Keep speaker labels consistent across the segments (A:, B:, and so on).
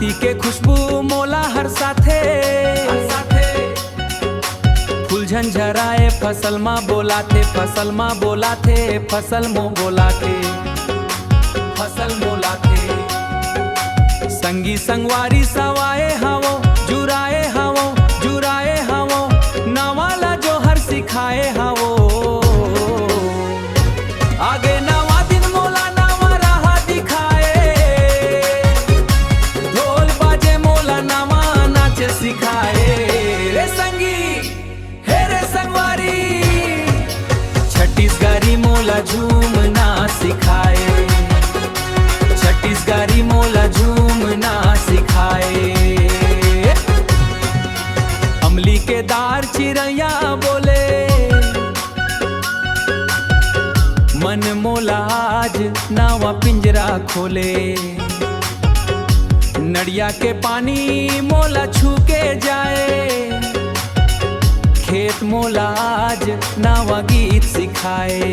A: माटी के खुशबू मोला हर साथे फूल झंझराए फसल माँ बोलाथे, फसल माँ बोलाथे, फसल मो बोलाथे, फसल मोलाथे। संगी संगवारी सवाए हावो जुराए हावो, जुराए हावो नवाला जो हर सिखाए हावो। आगे नवा दिन मोला नवा राह दिखाए, ढोल बाजे मोला नवा नाच सिखाए। रे संगी हे रे संगवारी, छत्तीसगढ़ी मोला झूमना सिखाए, छत्तीसगढ़ी मोला झूमना सिखाए। अमली के दार चिड़ैया बोले, मन मोला आज नवा पिंजरा खोले। नदिया के पानी मोला छू के जाए, खेत मोला आज नवा गीत सिखाए।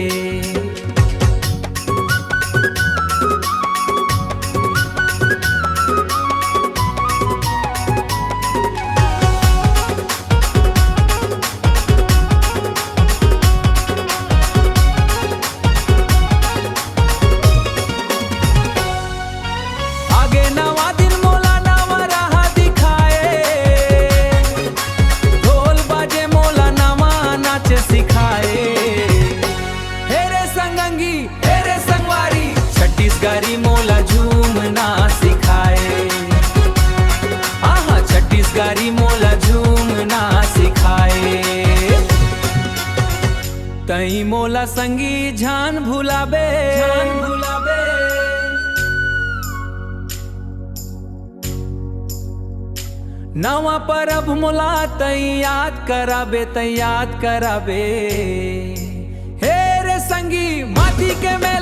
A: नवा दिन मोला नवा राह दिखाए, ढोल बाजे मोला नवा नाच सिखाए। हे रे संगंगी हे रे संगवारी, छत्तीसगढ़ी मोला झूमना सिखाए। आहा छत्तीसगढ़ी मोला झूमना सिखाए। तई मोला संगी झान भुलाबे, झान भुलाबे। नवा परब मोला तई याद कराबे, तई याद कराबे। हे रे संगी माटी के में